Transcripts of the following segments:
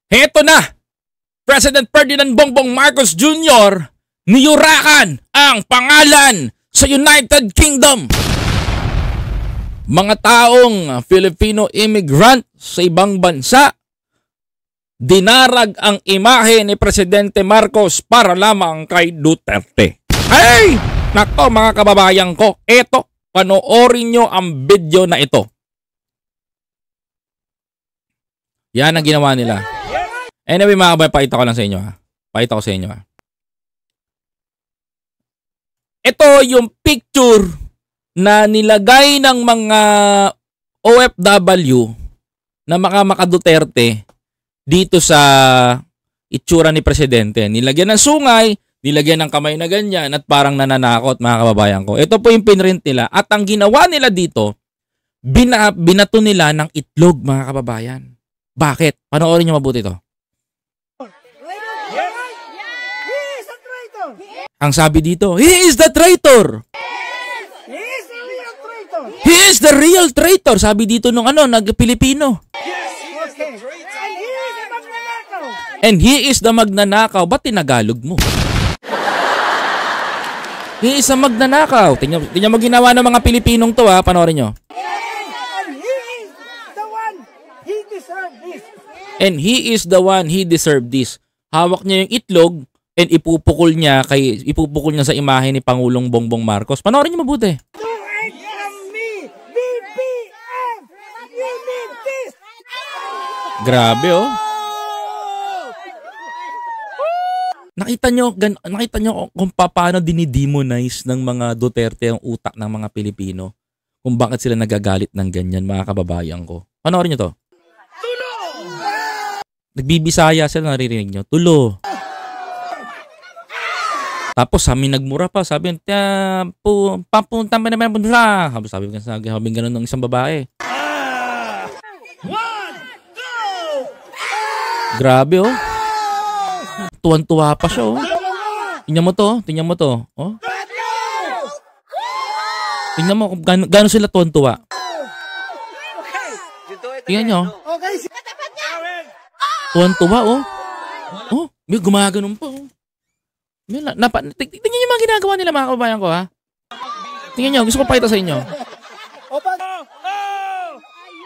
Heto na! President Ferdinand Bongbong Marcos Jr. niyurakan ang pangalan sa United Kingdom. Mga taong Filipino immigrant sa ibang bansa, dinarag ang imahe ni Presidente Marcos para lamang kay Duterte. Hey! Nako mga kababayan ko, eto, panoorin nyo ang video na ito. Yan ang ginawa nila. Anyway mga kababayan, pakita ko lang sa inyo ha. Pakita ko sa inyo ha. Ito yung picture na nilagay ng mga OFW na maka Duterte dito sa itsura ni Presidente. Nilagyan ng sungay, nilagyan ng kamay na ganyan at parang nananakot mga kababayan ko. Ito po yung pinrint nila at ang ginawa nila dito, binato nila ng itlog mga kababayan. Bakit? Panoorin nyo mabuti ito. Ang sabi dito, he is the traitor. He is the real traitor. Sabi dito nung nag-Pilipino. And he is the magnanakaw. Ba't tinagalog mo? He is the magnanakaw. Tingnan mo ginawa ng mga Pilipinong to ha. Panoorin nyo. And he is the one, he deserved this. Hawak niya yung itlog and ipupukol niya sa imahe ni Pangulong Bongbong Marcos. Panoorin niyo mabuti. Grabe oh. Nakita nyo kung paano dinidemonize ng mga Duterte ang utak ng mga Pilipino. Kung bakit sila nagagalit ng ganyan mga kababayan ko. Panoorin niyo to. Nagbibisaya sila, naririnig nyo. Tulo. Tapos sabi nagmura pa, sabi papunta mo naman punta. Sabi ganun ng isang babae. Grabe oh. Tuwan-tuwa pa siya oh. Tingnan mo to. Oh. Tingnan mo kung gaano sila tuwan-tuwa. Tingnan nyo. Tuwan-tuwa oh. Oh, may gumaganon pa oh. Tingnan nyo yung mga ginagawa nila mga kababayan ko ha. Tingnan nyo, gusto ko pakita sa inyo.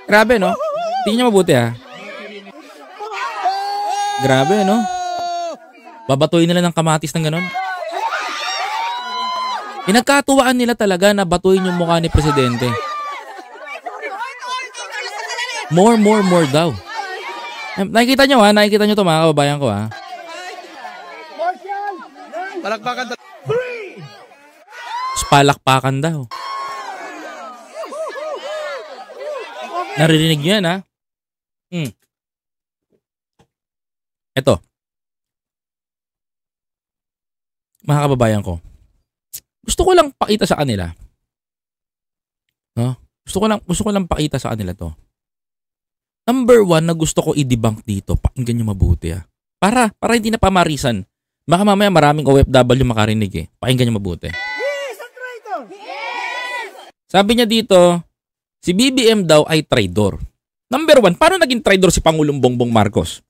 Grabe no? Tingnan nyo mabuti ha. Grabe no? Babatuin nila ng kamatis ng ganon. Pinagkatuwaan nila talaga na batuin yung mukha ni Presidente. More daw. Nakikita nyo ha? Nakikita nyo to mga kababayan ko ha? Palakpakan daw. Palakpakan daw. Naririnig nyo yan ha? Ito. Mga kababayan ko. Gusto ko lang pakita sa kanila. No? Gusto ko lang pakita sa kanila to. Number one na gusto ko i-debunk dito. Pakinggan nyo mabuti ha. Para hindi na pamarisan. Baka mamaya maraming OFW makarinig eh. Pakinggan nyo mabuti. Sabi niya dito, si BBM daw ay traidor. Number one, paano naging traidor si Pangulong Bongbong Marcos?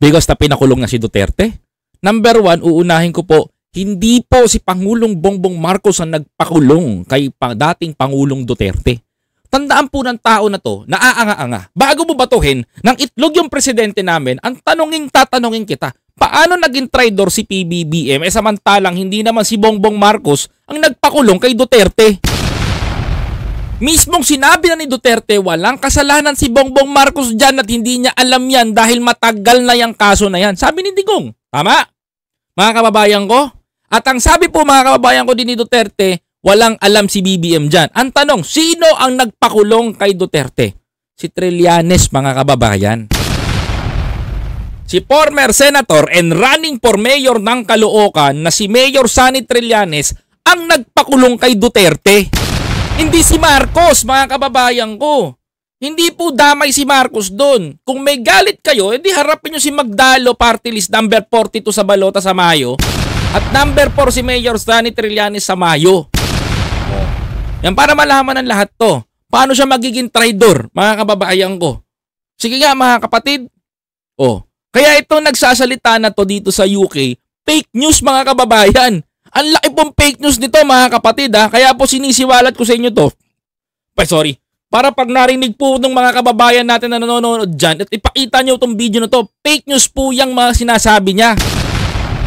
Because na pinakulong na si Duterte? Number one, uunahin ko po, hindi po si Pangulong Bongbong Marcos ang nagpakulong kay dating Pangulong Duterte. Tandaan po ng tao na to, naaanga-anga. Bago mo batuhin, nang itlog yung presidente namin, ang tatanungin kita, paano naging traidor si PBBM samantalang hindi naman si Bongbong Marcos ang nagpakulong kay Duterte? Mismong sinabi na ni Duterte, walang kasalanan si Bongbong Marcos dyan at hindi niya alam yan dahil matagal na yung kaso na yan. Sabi ni Digong. Tama? Mga kababayan ko? At ang sabi po mga kababayan ko din ni Duterte, walang alam si BBM dyan. Ang tanong, sino ang nagpakulong kay Duterte? Si Trillanes mga kababayan. Si former senator and running for mayor ng Caloocan na si Mayor Sonny Trillanes ang nagpakulong kay Duterte. Hindi si Marcos, mga kababayan ko. Hindi po damay si Marcos doon. Kung may galit kayo, edi harapin nyo si Magdalo, party list number 42 sa balota sa Mayo. At number 4 si Mayor Sonny Trillanes sa Mayo. Yan para malaman ng lahat to. Paano siya magiging traidor, mga kababayan ko? Sige nga mga kapatid. Kaya ito nagsasalita na to dito sa UK, fake news mga kababayan. Ang laki pong fake news nito mga kapatid ha. Kaya po sinisiwalat ko sa inyo to. Sorry. Para pag narinig po ng mga kababayan natin na nanonood dyan at ipakita nyo itong video na to, fake news po yung mga sinasabi niya.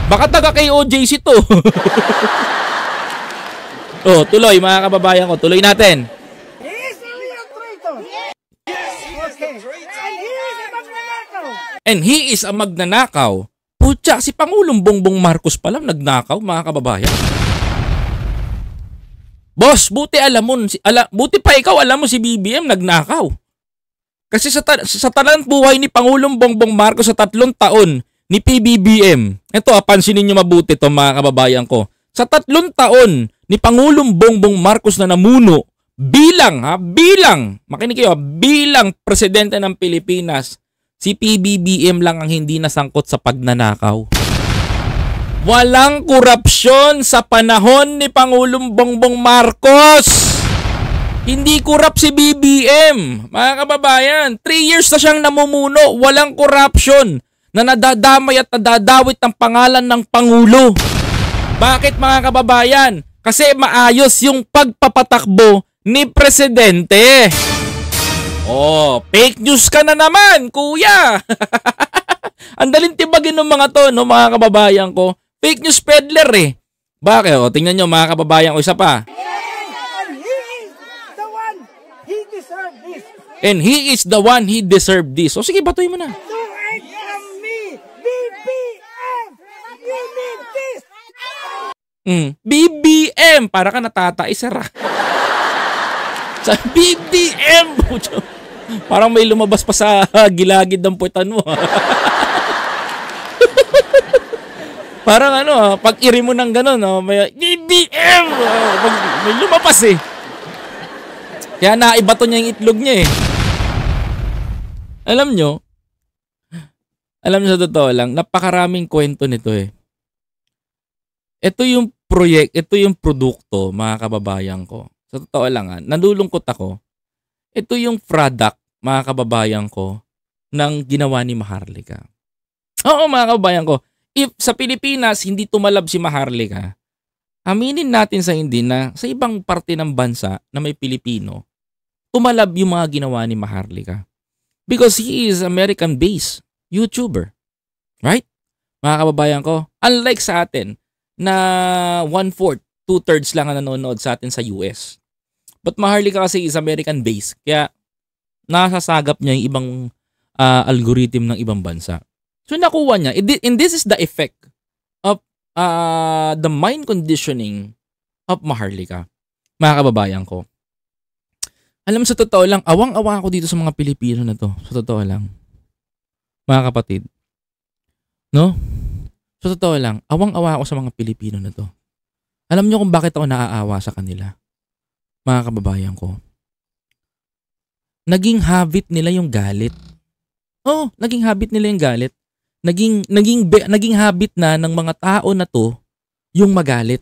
Baka taga kay OJC to. Oh, tuloy mga kababayan ko. Tuloy natin. He is a real traitor. Yes, he is a traitor. And he is a magnanakaw. Putya, si Pangulong Bongbong Marcos pa lang nagnakaw mga kababayan. Boss, buti buti pa ikaw alam mo si BBM nagnakaw. Kasi sa talang buhay ni Pangulong Bongbong Marcos sa 3 taon ni PBBM. Ito, pansinin niyo mabuti to mga kababayan ko. Sa 3 taon ni Pangulong Bongbong Marcos na namuno bilang makinig kayo, bilang presidente ng Pilipinas, si PBBM lang ang hindi nasangkot sa pagnanakaw. Walang korupsyon sa panahon ni Pangulong Bongbong Marcos. Hindi korap si BBM. Mga kababayan, 3 years na siyang namumuno. Walang korupsyon na nadadamay at nadadawit ang pangalan ng Pangulo. Bakit mga kababayan? Kasi maayos yung pagpapatakbo ni Presidente. Oh, fake news ka na naman, kuya. Ang daling tibagin ng mga to, no, mga kababayan ko. Fake news peddler eh. Bakit? O, tingnan nyo mga kababayan ko, isa pa. And he is the one, he deserved this. And he is the one, he deserved this. O sige, batoy mo na. Do it from me, BBM. You need this. BBM! Para ka natataisara. Sa BBM! Parang may lumabas pa sa gilagid ng puwetan mo. Parang pag iri mo ng gano'n, may BBM! May lumabas eh. Kaya naibato niya yung itlog niya eh. Alam nyo sa totoo lang, napakaraming kwento nito eh. Ito yung ito yung produkto, mga kababayan ko. Sa totoo lang, nalulungkot ako. Ito yung product, mga kababayan ko, ng ginawa ni Maharlika. Oo, mga kababayan ko. If sa Pilipinas hindi tumalab si Maharlika, aminin natin sa hindi na sa ibang parte ng bansa na may Pilipino, tumalab yung mga ginawa ni Maharlika. Because he is American-based YouTuber. Right? Mga kababayan ko, unlike sa atin na 1/4, 2/3 lang ang nanonood sa atin sa US. But Maharlika kasi is American-based, kaya nasasagap niya yung ibang algorithm ng ibang bansa. So nakuha niya, and this is the effect of the mind conditioning of Maharlika. Mga kababayan ko. Alam, sa totoo lang, awang-awa ako dito sa mga Pilipino na to. Sa totoo lang. Mga kapatid. No? Sa totoo lang, awang-awa ako sa mga Pilipino na to. Alam niyo kung bakit ako naaawa sa kanila? Mga kababayan ko. Naging habit nila yung galit. Oo, naging habit nila yung galit. Naging habit na ng mga tao na to yung magalit.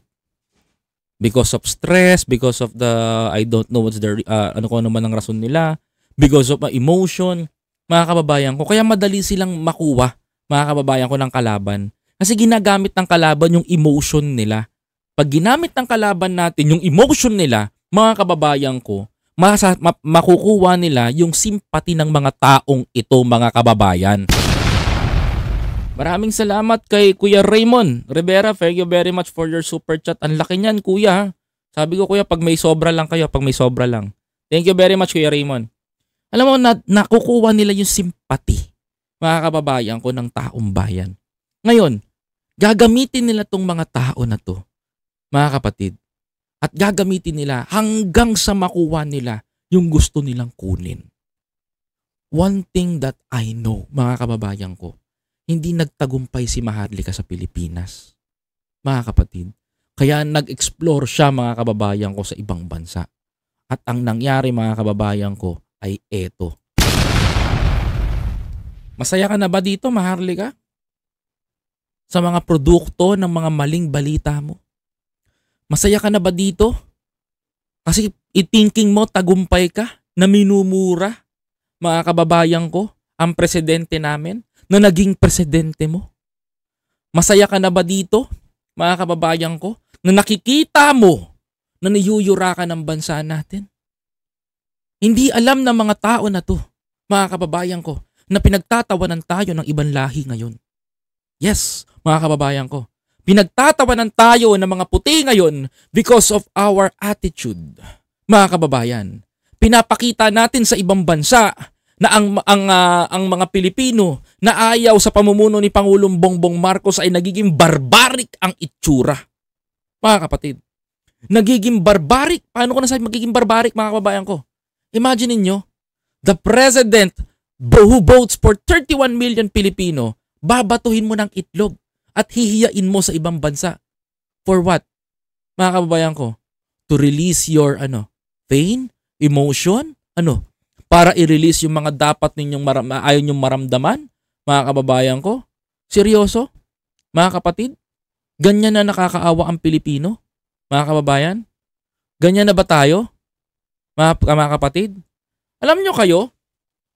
Because of stress, because of the, I don't know what's the, ano ko naman ang rason nila, because of emotion, mga kababayan ko. Kaya madali silang makuha, mga kababayan ko, ng kalaban. Kasi ginagamit ng kalaban yung emotion nila. Pag ginamit ng kalaban natin yung emotion nila, mga kababayan ko, makukuha nila yung simpati ng mga taong ito, mga kababayan. Maraming salamat kay Kuya Raymond Rivera. Thank you very much for your super chat. Ang laki niyan, kuya. Sabi ko, kuya, pag may sobra lang kayo, pag may sobra lang. Thank you very much, Kuya Raymond. Alam mo, nakukuha nila yung simpati, mga kababayan ko, ng taong bayan. Ngayon, gagamitin nila tong mga tao na to, mga kapatid. At gagamitin nila hanggang sa makuha nila yung gusto nilang kunin. One thing that I know, mga kababayan ko, hindi nagtagumpay si Maharlika sa Pilipinas, mga kapatid. Kaya nag-explore siya, mga kababayan ko, sa ibang bansa. At ang nangyari, mga kababayan ko, ay eto. Masaya ka na ba dito, Maharlika? Sa mga produkto ng mga maling balita mo? Masaya ka na ba dito? Kasi i-thinking mo, tagumpay ka, na minumura, mga kababayan ko, ang presidente namin? na naging presidente mo? Masaya ka na ba dito, mga kababayan ko, na nakikita mo na niyuyura ka ng bansa natin? Hindi alam ng mga tao na to, mga kababayan ko, na pinagtatawanan tayo ng ibang lahi ngayon. Yes, mga kababayan ko, pinagtatawanan tayo ng mga puti ngayon because of our attitude. Mga kababayan, pinapakita natin sa ibang bansa na ang mga Pilipino na ayaw sa pamumuno ni Pangulong Bongbong Marcos ay nagiging barbaric ang itsura. Mga kapatid, nagiging barbaric. Paano ko nasabi magiging barbaric, mga kababayan ko? Imagine niyo, the president who votes for 31 million Pilipino, babatuhin mo ng itlog at hihiyain mo sa ibang bansa. For what? Mga kababayan ko, to release your pain, emotion, para i-release yung mga dapat ninyong ayaw nyong maramdaman, mga kababayan ko. Seryoso? Mga kapatid? Ganyan na nakakaawa ang Pilipino? Mga kababayan? Ganyan na ba tayo? Mga kapatid? Alam nyo kayo,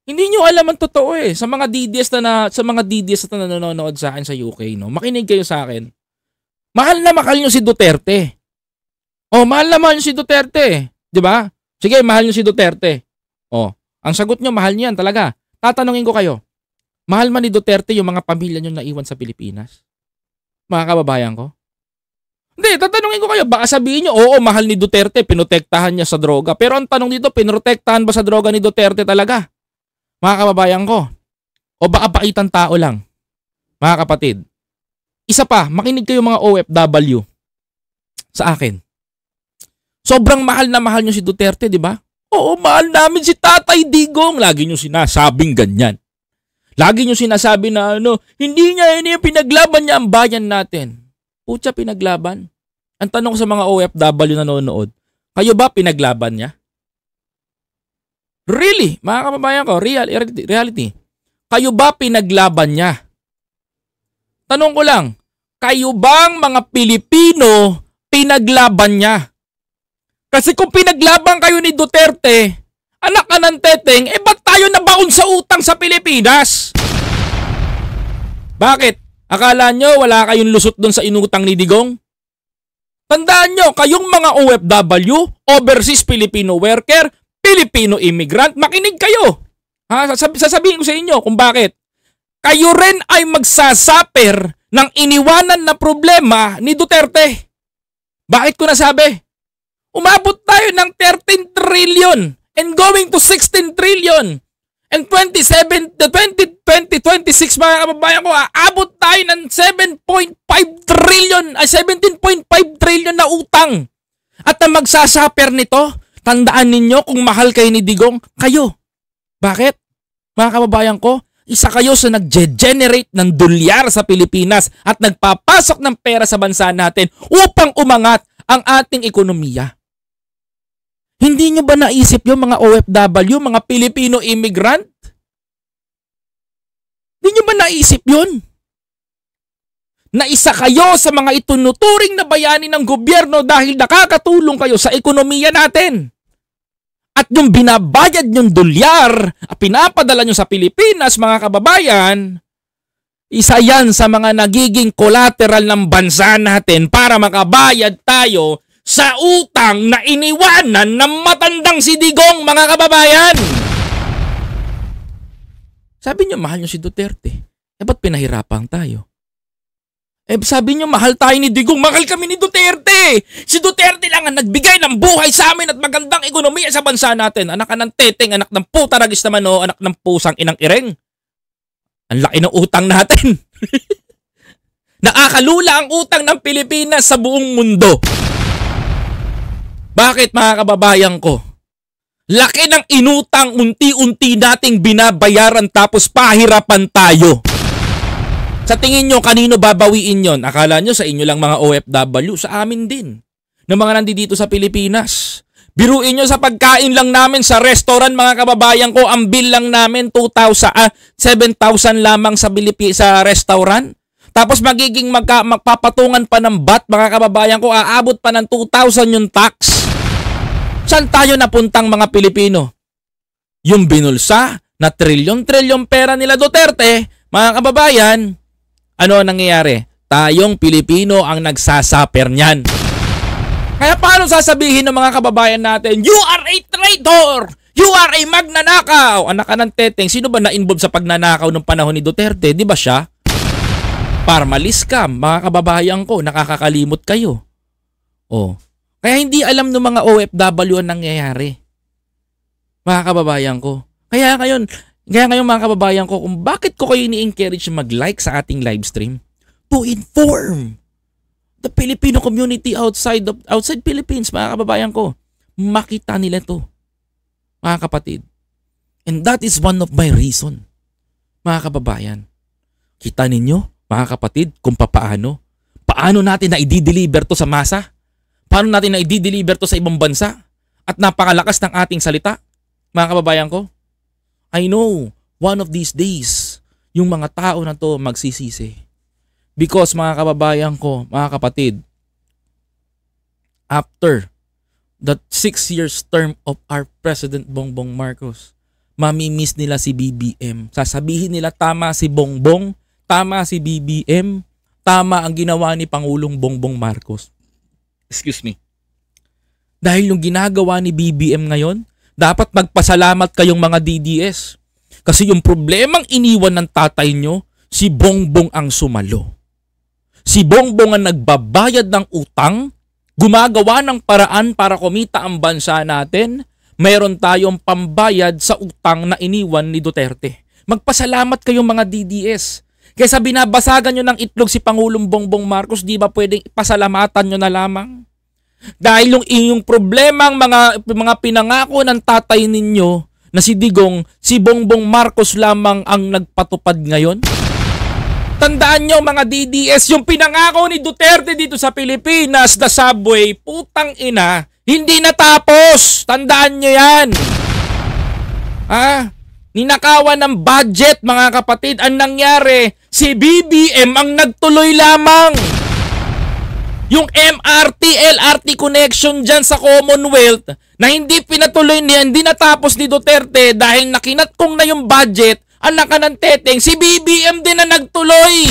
hindi nyo alam ang totoo sa mga DDS na nanonood sa akin sa UK, no? Makinig kayo sa akin. Mahal na mahal nyo si Duterte. Mahal na mahal nyo si Duterte. 'Di ba? Sige, mahal nyo si Duterte. Ang sagot nyo, mahal niyan talaga. Tatanungin ko kayo, mahal man ni Duterte yung mga pamilya nyo naiwan sa Pilipinas? Mga kababayan ko? Hindi, tatanungin ko kayo, baka sabihin nyo, oo, mahal ni Duterte, pinotektahan niya sa droga. Pero ang tanong dito, pinotektahan ba sa droga ni Duterte talaga? Mga kababayan ko? O baka baitan tao lang? Mga kapatid, isa pa, makinig kayo mga OFW sa akin. Sobrang mahal na mahal nyo si Duterte, di ba? Oo, mahal namin si Tatay Digong. Lagi nyo sinasabing ganyan. Lagi nyo sinasabi na hindi niya pinaglaban niya ang bayan natin. Putya, pinaglaban. Ang tanong sa mga OFW na nanonood, kayo ba pinaglaban niya? Really? Mga kababayan ko, reality. Kayo ba pinaglaban niya? Tanong ko lang, kayo bang mga Pilipino pinaglaban niya? Kasi kung pinaglaban kayo ni Duterte, anak ka ng teteng, ba't tayo nabaon sa utang sa Pilipinas? Bakit? Akala nyo wala kayong lusot doon sa inutang ni Digong? Tandaan nyo, kayong mga OFW, overseas Filipino worker, Filipino immigrant, makinig kayo. Sasabihin ko sa inyo kung bakit. Kayo rin ay magsasaper ng iniwanan na problema ni Duterte. Bakit ko nasabi? Umabot tayo ng 13 trillion and going to 16 trillion. And 2026 mga kababayan ko, aabot tayo ng 17.5 trillion na utang. At ang magsasaper nito, tandaan ninyo kung mahal kayo ni Digong, kayo. Bakit? Mga kababayan ko, isa kayo sa nag-generate ng dolyar sa Pilipinas at nagpapasok ng pera sa bansa natin upang umangat ang ating ekonomiya. Hindi nyo ba naisip yung mga OFW, mga Filipino immigrant? Hindi nyo ba naisip yun? Na isa kayo sa mga itunuturing na bayani ng gobyerno dahil nakakatulong kayo sa ekonomiya natin. At yung binabayad nyong dolyar at pinapadala nyo sa Pilipinas, mga kababayan, isa yan sa mga nagiging collateral ng bansa natin para makabayad tayo sa utang na iniwanan ng matandang si Digong, mga kababayan. Sabi niyo mahal niyo si Duterte. Ba't pinahirapan tayo? Sabi niyo mahal tayo ni Digong, mahal kami ni Duterte. Si Duterte lang ang nagbigay ng buhay sa amin at magandang ekonomiya sa bansa natin. Anak ka ng teteng, anak ng puta ragis naman anak ng pusang inang ireng. Ang laki ng utang natin. Nakakalula ang utang ng Pilipinas sa buong mundo. Bakit, mga kababayan ko? Laki ng inutang, unti-unti nating binabayaran tapos pahirapan tayo. Sa tingin nyo, kanino babawiin yon? Akala nyo sa inyo lang mga OFW, sa amin din. Na mga nandito sa Pilipinas. Biruin nyo sa pagkain lang namin sa restaurant, mga kababayan ko, ang bill lang namin 7,000 lamang sa restaurant. Tapos magiging magpapatungan pa ng VAT, mga kababayan ko, aabot pa ng 2,000 yung tax. Saan tayo napuntang mga Pilipino? Yung binulsa na trilyon-trilyon pera nila Duterte, Mga kababayan, ano ang nangyayari? Tayong Pilipino ang nagsasaper niyan. Kaya paano sasabihin ng mga kababayan natin, you are a traitor! You are a magnanakaw! Anak ka ng teteng, sino ba na-involve sa pagnanakaw ng panahon ni Duterte? Di ba siya? Parmalis scam, mga kababayan ko, nakakakalimot kayo. Oh. Kaya hindi alam ng mga OFW ang nangyayari. Mga kababayan ko. Kaya ngayon mga kababayan ko, kung bakit ko kayo ni-encourage mag-like sa ating live stream? To inform the Filipino community outside Philippines, mga kababayan ko. Makita nila to, mga kapatid. And that is one of my reason, mga kababayan. Kita ninyo, mga kapatid, kung paano natin na i-deliver to sa masa? Paano natin na i-deliver to sa ibang bansa? At napakalakas ng ating salita, mga kababayan ko. I know, one of these days, yung mga tao na to magsisisi. Because mga kababayan ko, mga kapatid, after the 6 years term of our President Bongbong Marcos, mamimiss nila si BBM. Sasabihin nila tama si Bongbong, tama si BBM, tama ang ginawa ni Pangulong Bongbong Marcos. Excuse me. Dahil yung ginagawa ni BBM ngayon, dapat magpasalamat kayong mga DDS. Kasi yung problemang iniwan ng tatay nyo, si Bongbong ang sumalo. Si Bongbong ang nagbabayad ng utang, gumagawa ng paraan para kumita ang bansa natin, mayroon tayong pambayad sa utang na iniwan ni Duterte. Magpasalamat kayong mga DDS. Kaysa binabasagan nyo ng itlog si Pangulong Bongbong Marcos, di ba pwedeng pasalamatan nyo na lamang? Dahil yung inyong problemang mga pinangako ng tatay ninyo na si Digong, si Bongbong Marcos lamang ang nagpatupad ngayon? Tandaan nyo mga DDS, yung pinangako ni Duterte dito sa Pilipinas na subway, putang ina, hindi natapos. Tandaan nyo yan. Ninakawan ng budget, mga kapatid. Ang nangyari, si BBM ang nagtuloy lamang. Yung MRT, LRT connection dyan sa Commonwealth na hindi pinatuloy niya, hindi natapos ni Duterte dahil nakinatkong na yung budget, anak ka ng teteng, si BBM din na nagtuloy.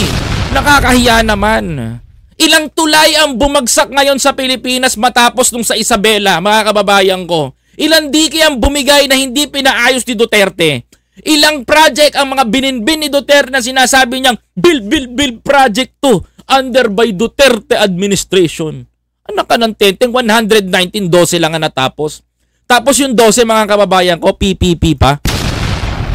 Nakakahiya naman. Ilang tulay ang bumagsak ngayon sa Pilipinas matapos nung sa Isabela, mga kababayan ko. Ilang diki ang bumigay na hindi pinaayos ni Duterte. Ilang project ang mga bininbin ni Duterte na sinasabi niyang build project to under by Duterte administration. Anak ka ng teteng, 119, 12 lang ang natapos. Tapos yung 12, mga kababayan ko, PPP pa.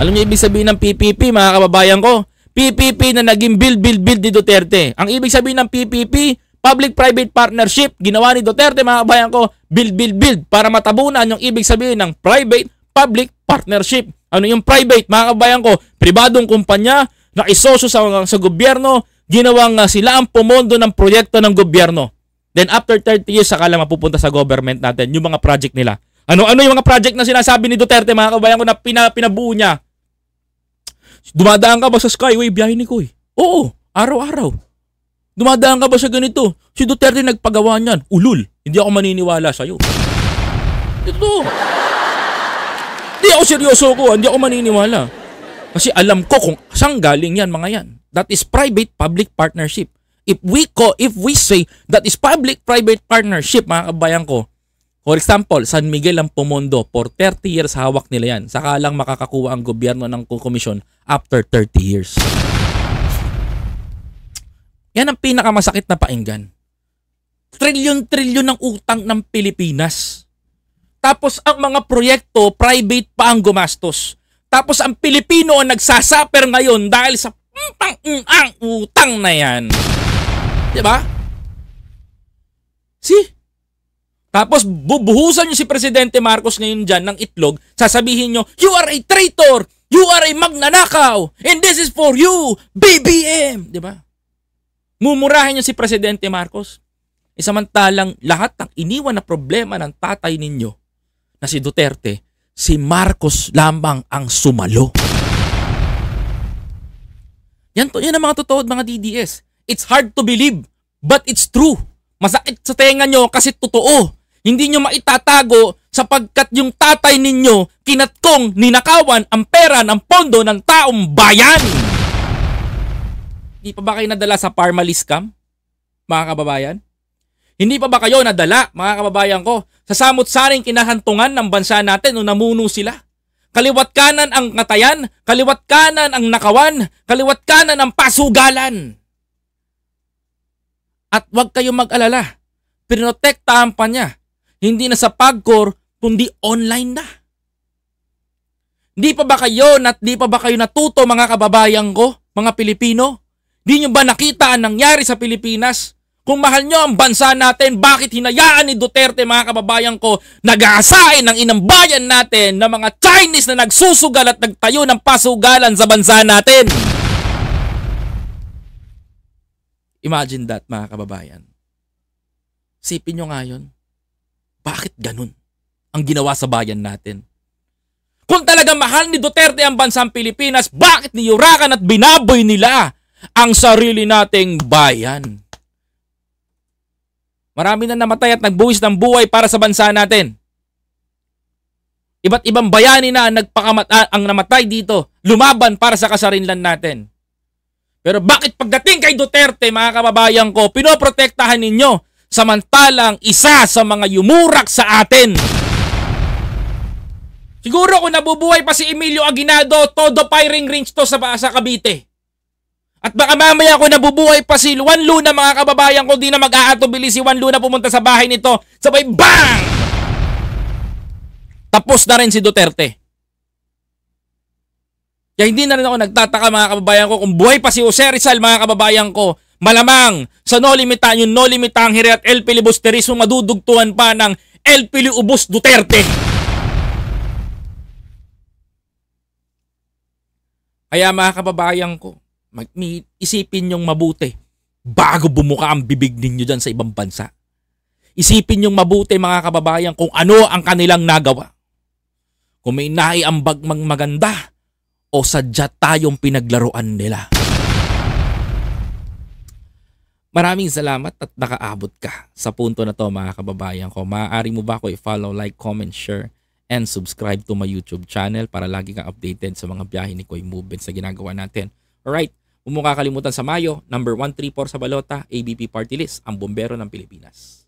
Alam niyo ibig sabihin ng PPP, mga kababayan ko? PPP na naging build ni Duterte. Ang ibig sabihin ng PPP, Public-Private Partnership, ginawa ni Duterte, mga kababayan ko, build para matabunan yung ibig sabihin ng Private-Public Partnership. Ano yung private, mga kababayan ko? Pribadong kumpanya na isosyo sa gobyerno, ginawang sila ang pumondo ng proyekto ng gobyerno. Then after 30 years, saka lang mapupunta sa government natin yung mga project nila. Ano yung mga project na sinasabi ni Duterte, mga kabayan ko, na pinabuo niya? Dumadaan ka ba sa Skyway, biyahe ni Koy? Oo, araw-araw. Dumadaan ka ba sa ganito? Si Duterte nagpagawa niyan. Ulul, hindi ako maniniwala sa'yo. Ito. Hindi ako seryoso ko, hindi ako maniniwala. Kasi alam ko kung saan galing yan, mga yan. That is private-public partnership. If we say that is public-private partnership, mga kabayan ko, for example, San Miguel ang pumondo for 30 years, hawak nila yan. Saka lang makakakuha ang gobyerno ng komisyon after 30 years. Yan ang pinakamasakit na painggan. Trilyon-trilyon ng utang ng Pilipinas. Tapos ang mga proyekto, private pa ang gumastos. Tapos ang Pilipino ang nagsasaper ngayon dahil sa utang na yan. Diba? Tapos bubuhusan nyo si Presidente Marcos ngayon dyan ng itlog, sasabihin nyo, you are a traitor, you are a magnanakaw, and this is for you, BBM. Diba? Mumurahin nyo si Presidente Marcos. Samantalang lahat ng iniwan na problema ng tatay ninyo na si Duterte, si Marcos lamang ang sumalo. Yan ang mga totoo, mga DDS. It's hard to believe, but it's true. Masakit sa tenga nyo kasi totoo. Hindi nyo maitatago sapagkat yung tatay ninyo kinatkong ninakawan ang pera ng pondo ng taong bayan. Hindi pa ba kayo nadala sa Parmalee scam, mga kababayan? Hindi pa ba kayo nadala, mga kababayan ko, sa samot-saring kinahantungan ng bansa natin nung namuno sila? Kaliwat kanan ang katayan, kaliwat kanan ang nakawan, kaliwat kanan ang pasugalan. At huwag kayong mag-alala, pinotektahan pa niya. Hindi na sa PAGCOR, kundi online na. Di pa ba kayo natuto, mga kababayan ko, mga Pilipino? Di nyo ba nakita ang nangyari sa Pilipinas? Kung mahal nyo ang bansa natin, bakit hinayaan ni Duterte, mga kababayan ko, nag-aasain ng inang bayan natin na mga Chinese na nagsusugal at nagtayo ng pasugalan sa bansa natin? Imagine that, mga kababayan. Sipin nyo nga yun. Bakit ganun ang ginawa sa bayan natin? Kung talaga mahal ni Duterte ang bansang Pilipinas, bakit niyurakan at binaboy nila ang sarili nating bayan? Marami na namatay at nagbuwis ng buhay para sa bansa natin. Iba't ibang bayani na ang namatay dito, lumaban para sa kasarinlan natin. Pero bakit pagdating kay Duterte, mga kababayan ko, pinoprotektahan ninyo, samantalang isa sa mga yumurak sa atin? Siguro kung nabubuhay pa si Emilio Aguinaldo, todo firing range to sa Cavite. At baka mamaya kung nabubuhay pa si Juan Luna, mga kababayan ko, di na mag-aatubili si Juan Luna pumunta sa bahay nito. Sabay, bang! Tapos na rin si Duterte. Kaya hindi na rin ako nagtataka, mga kababayan ko, kung buhay pa si Jose Rizal, mga kababayan ko, malamang sa no limita, yung no limitang hiri at El Filibusterismo, madudugtuhan pa ng El Filiubus Duterte. Kaya mga kababayan ko, isipin nyong mabuti bago bumuka ang bibig ninyo dyan sa ibang bansa. Isipin nyong mabuti, mga kababayan, kung ano ang kanilang nagawa. Kung may naiambag mang maganda o sadya tayong pinaglaruan nila. Maraming salamat at nakaabot ka sa punto na to, mga kababayan ko. Maaari mo ba ako i-follow, like, comment, share, and subscribe to my YouTube channel para lagi kang updated sa mga biyahe ni Koy Movements na ginagawa natin. Alright, huwag mo kakalimutan sa Mayo, number 134 sa balota, ABP Party List, ang bombero ng Pilipinas.